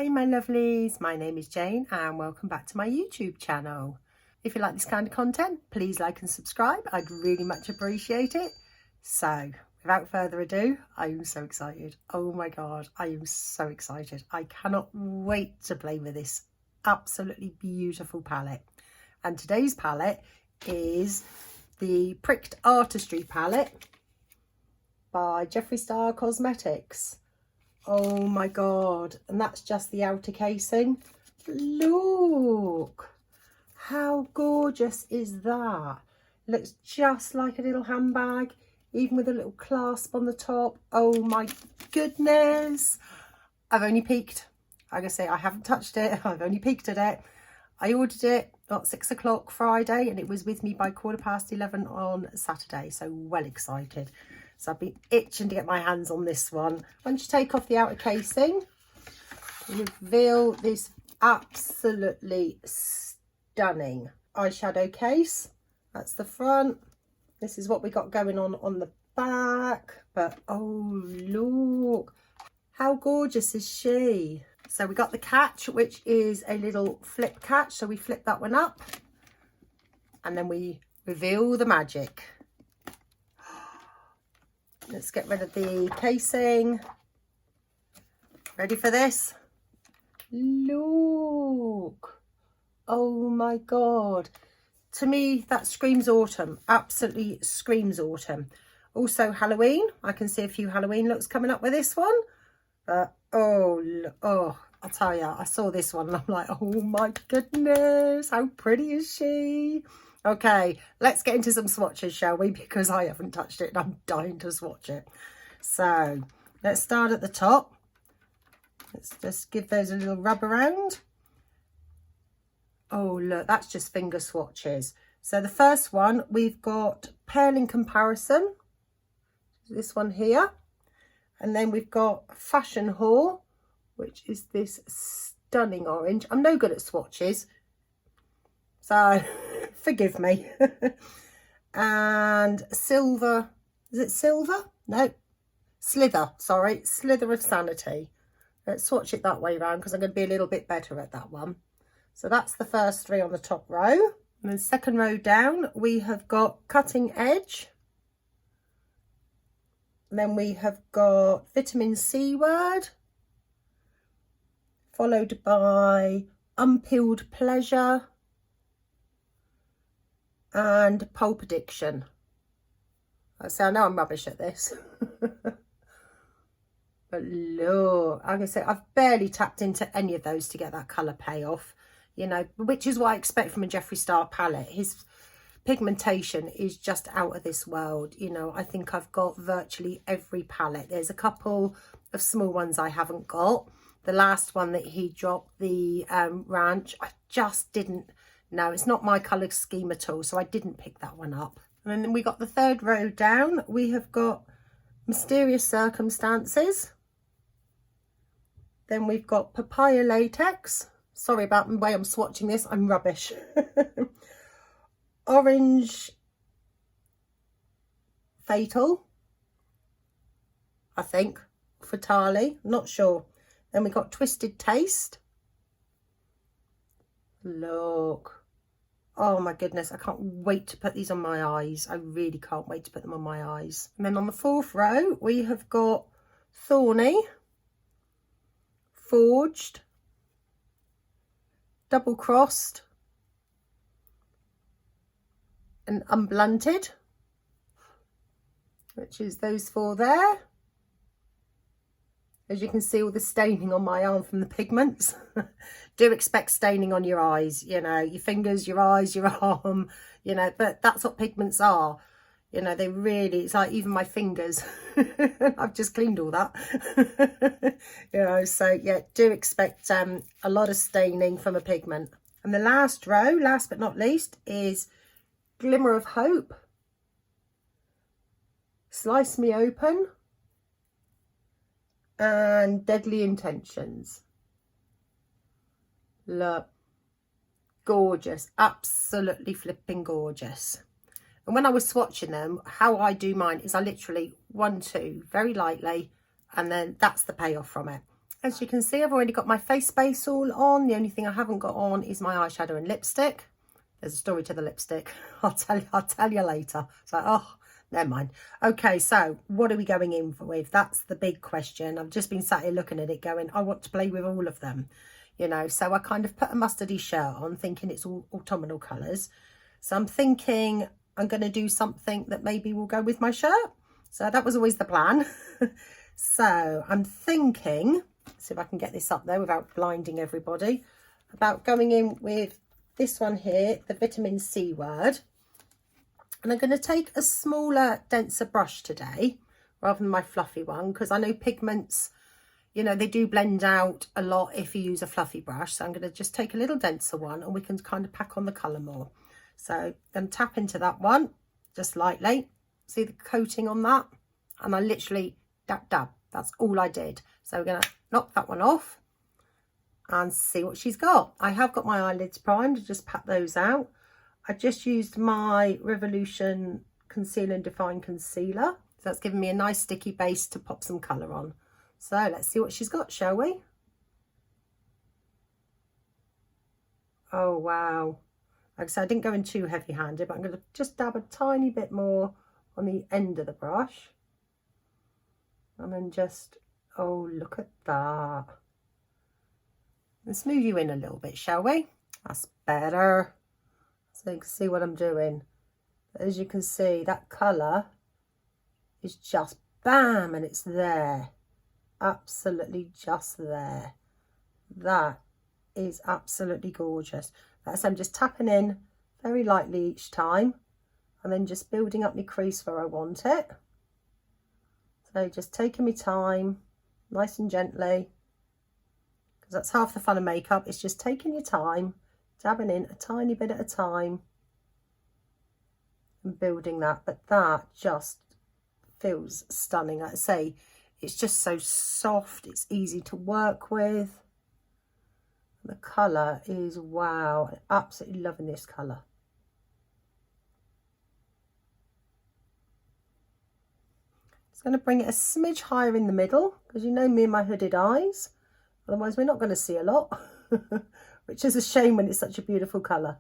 Hey my lovelies, my name is Jane and welcome back to my YouTube channel. If you like this kind of content, please like and subscribe. I'd really much appreciate it. So without further ado, I am so excited. Oh my God, I am so excited. I cannot wait to play with this absolutely beautiful palette. And today's palette is the Pricked Artistry palette by Jeffree Star Cosmetics. Oh my God, and that's just the outer casing. Look, how gorgeous is that? Looks just like a little handbag, even with a little clasp on the top. Oh my goodness. I've only peeked. Like I say, I haven't touched it. I've only peeked at it. I ordered it at 6 o'clock Friday and it was with me by 11:15 on Saturday. So well excited. So I've been itching to get my hands on this one. Once you take off the outer casing, you reveal this absolutely stunning eyeshadow case. That's the front. This is what we got going on the back. But oh, look, how gorgeous is she? So we got the catch, which is a little flip catch. So we flip that one up and then we reveal the magic. Let's get rid of the casing. Ready for this? Look. Oh my God. To me, that screams autumn. Absolutely screams autumn. Also Halloween. I can see a few Halloween looks coming up with this one. Oh, I tell you, I saw this one and I'm like, oh my goodness, how pretty is she? Okay, let's get into some swatches, shall we? Because I haven't touched it and I'm dying to swatch it. So let's start at the top. Let's just give those a little rub around. Oh, look, that's just finger swatches. So the first one, we've got Pearl in Comparison. This one here. And then we've got Fashion Haul, which is this stunning orange. I'm no good at swatches, so forgive me. And Silver, is it Silver? No, Slither, sorry, Slither of Sanity. Let's swatch it that way around because I'm going to be a little bit better at that one. So that's the first three on the top row. And then second row down, we have got Cutting Edge. And then we have got Vitamin C Word, followed by Unpeeled Pleasure and Pulp Addiction. I know I'm rubbish at this. But look, like I say, I've barely tapped into any of those to get that colour payoff, you know, which is what I expect from a Jeffree Star palette. His pigmentation is just out of this world. You know, I think I've got virtually every palette. There's a couple of small ones I haven't got. The last one that he dropped, the Ranch, I just didn't know. It's not my colour scheme at all, so I didn't pick that one up. And then we got the third row down. We have got Mysterious Circumstances. Then we've got Papaya Latex. Sorry about the way I'm swatching this. I'm rubbish. Orange Fatal, I think, Fatale, not sure. Then we got Twisted Taste. Look, oh my goodness, I can't wait to put these on my eyes. I really can't wait to put them on my eyes. And then on the fourth row, we have got Thorny, Forged, Double Crossed, and Unblunted, which is those four there. As you can see, all the staining on my arm from the pigments. Do expect staining on your eyes, you know, your fingers, your eyes, your arm, you know, but that's what pigments are. You know, they really, it's like even my fingers. I've just cleaned all that. You know, so yeah, do expect a lot of staining from a pigment. And the last row, last but not least, is Glimmer of Hope, Slice Me Open, and Deadly Intentions. Look, gorgeous, absolutely flipping gorgeous. And when I was swatching them, how I do mine is I literally 1, 2 very lightly, and then that's the payoff from it. As you can see, I've already got my face base all on. The only thing I haven't got on is my eyeshadow and lipstick. There's a story to the lipstick. I'll tell you later. So, oh, never mind. Okay, so what are we going in with? That's the big question. I've just been sat here looking at it going, I want to play with all of them, you know. So I kind of put a mustardy shirt on thinking it's all autumnal colours. So I'm thinking I'm going to do something that maybe will go with my shirt. So that was always the plan. So I'm thinking, see if I can get this up there without blinding everybody, about going in with this one here, the vitamin C word. And I'm going to take a smaller, denser brush today rather than my fluffy one, because I know pigments, you know, they do blend out a lot if you use a fluffy brush. So I'm going to just take a little denser one and we can kind of pack on the colour more. So I'm going to tap into that one just lightly. See the coating on that? And I literally dab, dab. That's all I did. So we're going to knock that one off and see what she's got. I have got my eyelids primed to just pat those out. I just used my Revolution Conceal and Define Concealer. So that's given me a nice sticky base to pop some colour on. So let's see what she's got, shall we? Oh, wow. Like I said, I didn't go in too heavy-handed, but I'm going to just dab a tiny bit more on the end of the brush. And then just, oh, look at that. Let's move you in a little bit, shall we? That's better. So you can see what I'm doing. As you can see, that colour is just bam, and it's there. Absolutely just there. That is absolutely gorgeous. That's, I'm just tapping in very lightly each time and then just building up my crease where I want it. So just taking my time, nice and gently. That's half the fun of makeup. It's just taking your time, dabbing in a tiny bit at a time and building that. But that just feels stunning. Like I say, it's just so soft. It's easy to work with. The colour is wow. I'm absolutely loving this colour. Just going to bring it a smidge higher in the middle because you know me and my hooded eyes. Otherwise, we're not going to see a lot, which is a shame when it's such a beautiful colour.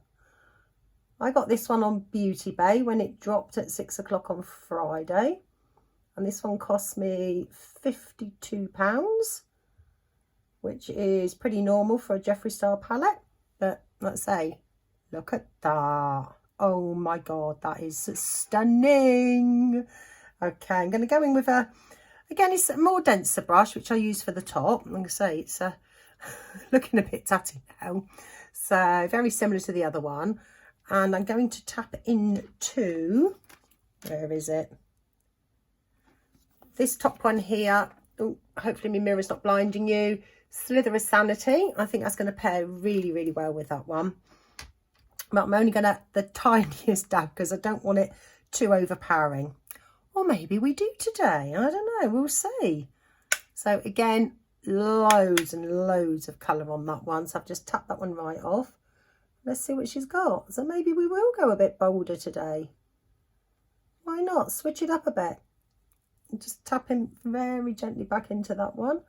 I got this one on Beauty Bay when it dropped at 6 o'clock on Friday. And this one cost me £52, which is pretty normal for a Jeffree Star palette. But let's say, look at that. Oh my God, that is stunning. Okay, I'm going to go in with a... Again, it's a more denser brush, which I use for the top. I'm going to say it's looking a bit tatty now. So very similar to the other one. And I'm going to tap into, where is it? This top one here. Oh, hopefully my mirror's not blinding you. Slither of Sanity. I think that's going to pair really, really well with that one. But I'm only going to the tiniest dab because I don't want it too overpowering. Or maybe we do today. I don't know. We'll see. So again, loads and loads of colour on that one. So I've just tapped that one right off. Let's see what she's got. So maybe we will go a bit bolder today. Why not? Switch it up a bit. Just tapping very gently back into that one.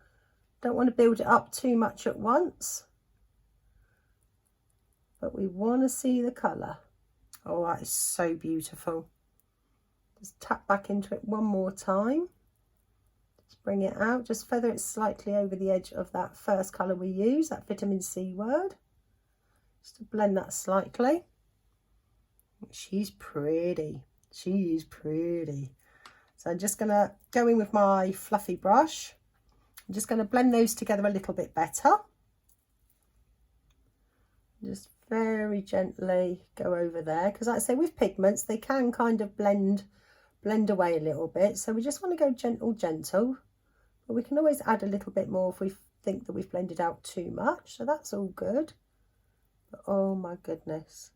Don't want to build it up too much at once. But we want to see the colour. Oh, that is so beautiful. Just tap back into it one more time. Just bring it out. Just feather it slightly over the edge of that first colour we use, that vitamin C word. Just to blend that slightly. She's pretty. She is pretty. So I'm just going to go in with my fluffy brush. I'm just going to blend those together a little bit better. Just very gently go over there. Because like I say, with pigments, they can kind of blend away a little bit. So we just want to go gentle. But we can always add a little bit more if we think that we've blended out too much. So that's all good. But oh my goodness.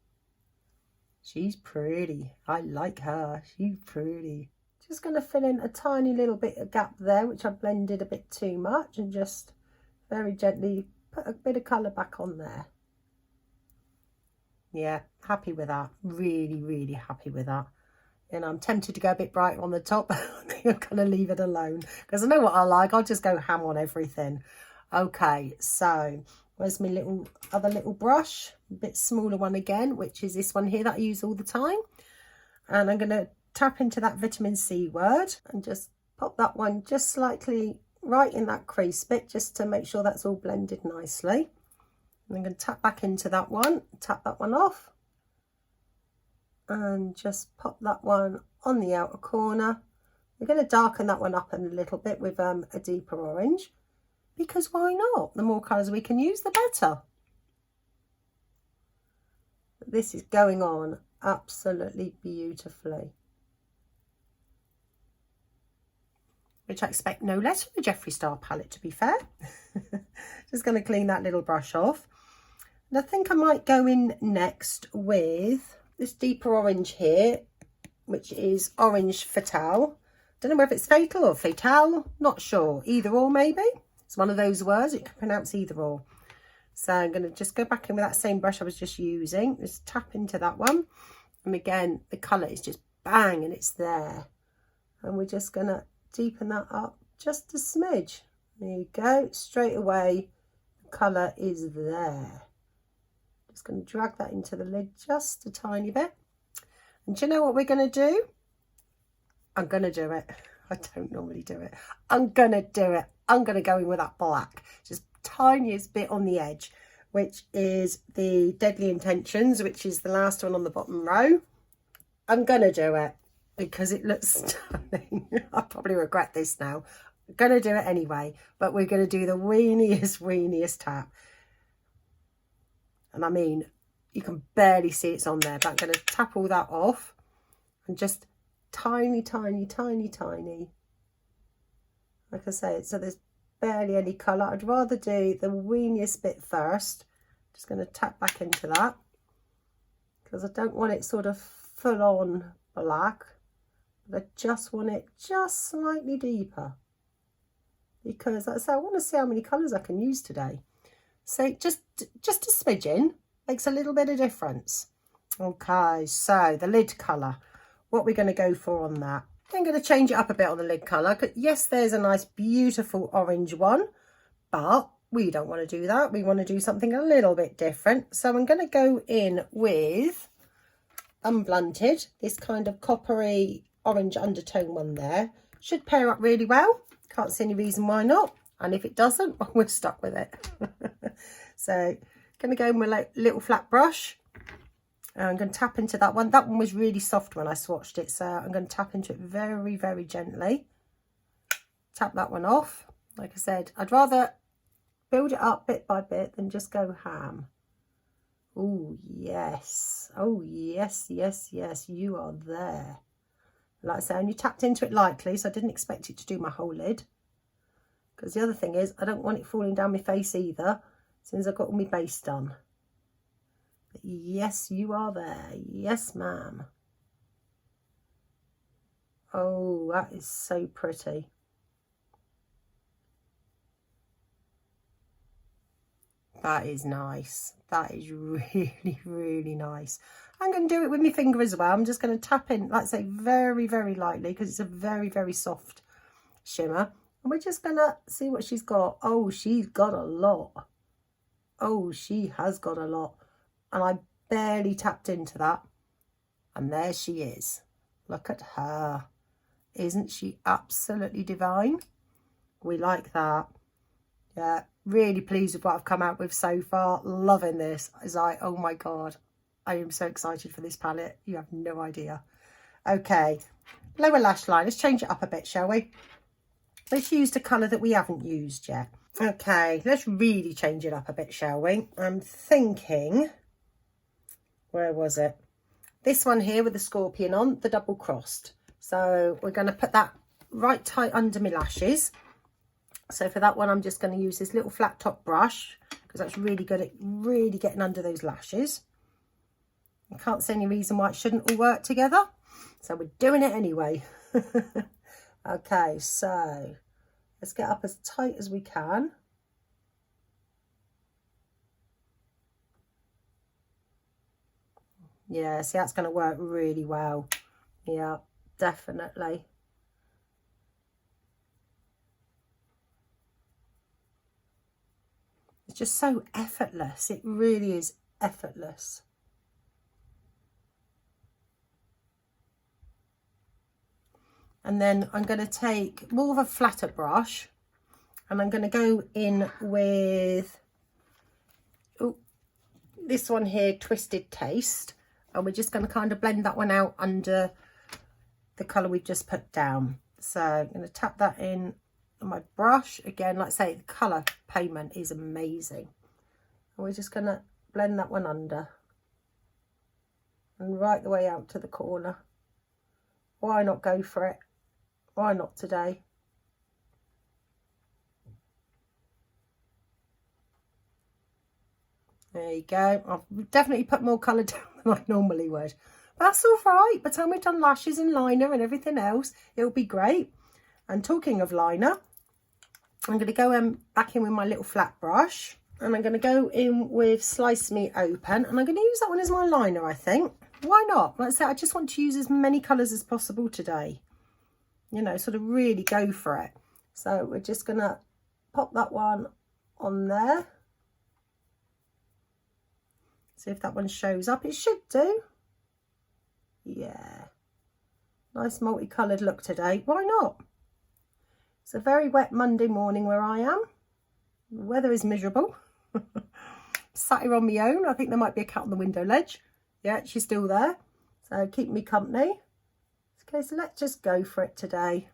She's pretty. I like her. She's pretty. Just going to fill in a tiny little bit of gap there, which I blended a bit too much, and just very gently put a bit of colour back on there. Yeah, happy with that. Really, really happy with that. And I'm tempted to go a bit brighter on the top. I think I'm going to leave it alone because I know what I like. I'll just go ham on everything. Okay, so where's my other little brush? A bit smaller one again, which is this one here that I use all the time. And I'm going to tap into that vitamin C word and just pop that one just slightly right in that crease bit, just to make sure that's all blended nicely. And I'm going to tap back into that one, tap that one off, and just pop that one on the outer corner. We're going to darken that one up a little bit with a deeper orange, because why not? The more colours we can use, the better. This is going on absolutely beautifully, which I expect no less from the Jeffree Star palette, to be fair. Just going to clean that little brush off. And I think I might go in next with this deeper orange here, which is Orange Fatale. Don't know whether it's fatal or fatale, not sure. Either or, maybe. It's one of those words, it can pronounce either or. So I'm going to just go back in with that same brush I was just using. Just tap into that one. And again, the colour is just bang, and it's there. And we're just going to deepen that up just a smidge. There you go. Straight away, the colour is there. Just going to drag that into the lid just a tiny bit. And do you know what we're going to do? I'm going to do it. I don't normally do it. I'm going to do it. I'm going to go in with that black. Just tiniest bit on the edge, which is the Deadly Intentions, which is the last one on the bottom row. I'm going to do it because it looks stunning. I probably regret this now. I'm going to do it anyway, but we're going to do the weeniest tap. And I mean, you can barely see it's on there, but I'm going to tap all that off and just tiny. Like I say, so there's barely any colour. I'd rather do the weeniest bit first. Just going to tap back into that because I don't want it sort of full on black, but I just want it just slightly deeper, because like I say, I want to see how many colours I can use today. So just a smidgen makes a little bit of difference. Okay, so the lid colour, what we're going to go for on that. I'm going to change it up a bit on the lid colour. Yes, there's a nice beautiful orange one, but we don't want to do that. We want to do something a little bit different. So I'm going to go in with Unblunted, this kind of coppery orange undertone one there. Should pair up really well. Can't see any reason why not. And if it doesn't, well, we're stuck with it. So going to go in with a little flat brush. I'm going to tap into that one. That one was really soft when I swatched it, so I'm going to tap into it very gently. Tap that one off. Like I said, I'd rather build it up bit by bit than just go ham. Oh yes, you are there. Like I say, I only tapped into it lightly, so I didn't expect it to do my whole lid. Because the other thing is, I don't want it falling down my face either, since I've got all my base done. But yes, you are there. Yes, ma'am. Oh, that is so pretty. That is nice. That is really nice. I'm going to do it with my finger as well. I'm just going to tap in, like I say, very lightly, because it's a very soft shimmer. And we're just going to see what she's got. Oh, she's got a lot. Oh, she has got a lot. And I barely tapped into that. And there she is. Look at her. Isn't she absolutely divine? We like that. Yeah, really pleased with what I've come out with so far. Loving this. It's like, oh my God, I am so excited for this palette. You have no idea. Okay, lower lash line. Let's change it up a bit, shall we? Let's use the colour that we haven't used yet. Okay, let's really change it up a bit, shall we? I'm thinking, where was it? This one here with the scorpion on, the double crossed. So we're going to put that right tight under my lashes. So for that one, I'm just going to use this little flat top brush, because that's really good at really getting under those lashes. I can't see any reason why it shouldn't all work together. So we're doing it anyway. Okay, so let's get up as tight as we can. Yeah, see, that's going to work really well. Yeah, definitely. It's just so effortless. It really is effortless. And then I'm going to take more of a flatter brush, and I'm going to go in with this one here, Twisted Taste, and we're just going to kind of blend that one out under the colour we've just put down. So I'm going to tap that in on my brush. Again, like I say, the colour payment is amazing. And we're just going to blend that one under and right the way out to the corner. Why not go for it? Why not today? There you go. I've definitely put more colour down than I normally would. But that's all right. By the time we've done lashes and liner and everything else, it'll be great. And talking of liner, I'm going to go back in with my little flat brush. And I'm going to go in with Slice Me Open. And I'm going to use that one as my liner, I think. Why not? Like I said, I just want to use as many colours as possible today. You know, sort of really go for it. So we're just going to pop that one on there. See if that one shows up. It should do. Yeah. Nice multicoloured look today. Why not? It's a very wet Monday morning where I am. The weather is miserable. Sat here on my own. I think there might be a cat on the window ledge. Yeah, she's still there. So keep me company. Okay, so let's just go for it today.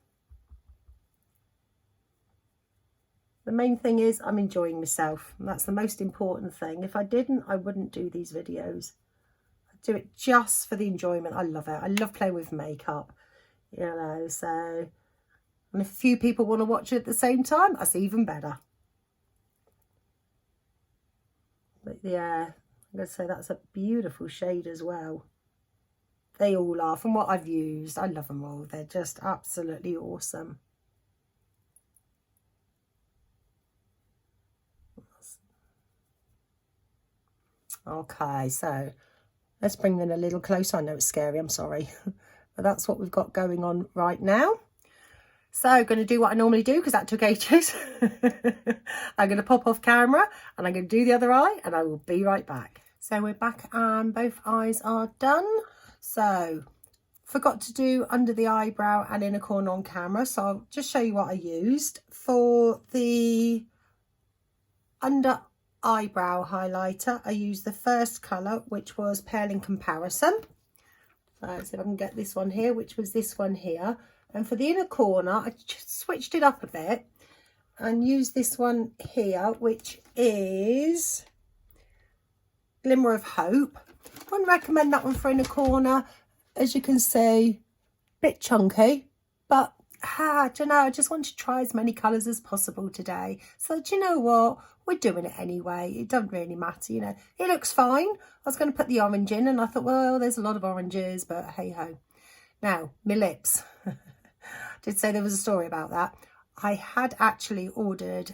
The main thing is I'm enjoying myself. And that's the most important thing. If I didn't, I wouldn't do these videos. I do it just for the enjoyment. I love it. I love playing with makeup, you know, so. And if a few people want to watch it at the same time, that's even better. But yeah, I'm going to say that's a beautiful shade as well. They all are. From what I've used, I love them all. They're just absolutely awesome. Okay, so let's bring them a little closer. I know it's scary, I'm sorry. But that's what we've got going on right now. So I'm going to do what I normally do because that took ages. I'm going to pop off camera and I'm going to do the other eye and I will be right back. So we're back and both eyes are done. So forgot to do under the eyebrow and inner corner on camera. So I'll just show you what I used. For the under eyebrow highlighter, I used the first colour, which was Pale in Comparison. So let's see if I can get this one here, which was this one here. And for the inner corner, I just switched it up a bit and used this one here, which is Glimmer of Hope. Wouldn't recommend that one for inner corner. As you can see, bit chunky, but do you know, I just want to try as many colours as possible today. So do you know what? We're doing it anyway. It doesn't really matter, you know. It looks fine. I was going to put the orange in and I thought, well, there's a lot of oranges, but hey ho. Now, my lips. Did say there was a story about that. I had actually ordered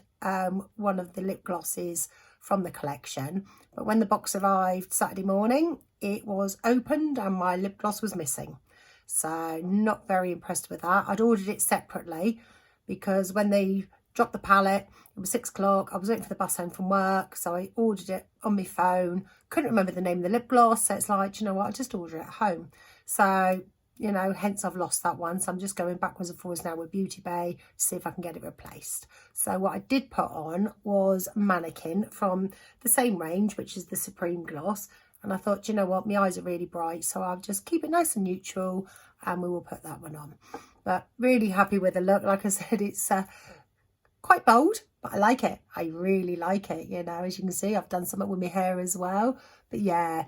one of the lip glosses from the collection, but when the box arrived Saturday morning, it was opened and my lip gloss was missing. So not very impressed with that. I'd ordered it separately because when they dropped the palette, it was 6 o'clock. I was waiting for the bus home from work, so I ordered it on my phone. Couldn't remember the name of the lip gloss, so it's like, you know what, I'll just order it at home. So, you know, hence I've lost that one. So I'm just going backwards and forwards now with Beauty Bay to see if I can get it replaced. So what I did put on was Mannequin from the same range, which is the Supreme Gloss. And I thought, you know what, my eyes are really bright, so I'll just keep it nice and neutral and we will put that one on. But really happy with the look. Like I said, it's quite bold, but I like it. I really like it, you know. As you can see, I've done something with my hair as well. But yeah,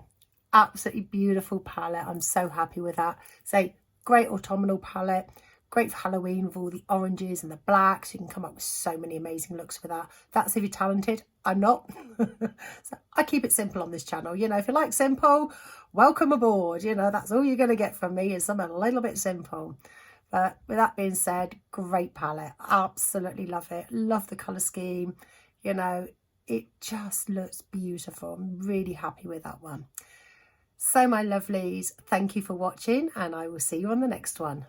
absolutely beautiful palette. I'm so happy with that. So great autumnal palette. Great for Halloween with all the oranges and the blacks. You can come up with so many amazing looks with that. That's if you're talented. I'm not. So I keep it simple on this channel. You know, if you like simple, welcome aboard. You know, that's all you're going to get from me is something a little bit simple. But with that being said, great palette. Absolutely love it. Love the colour scheme. You know, it just looks beautiful. I'm really happy with that one. So my lovelies, thank you for watching and I will see you on the next one.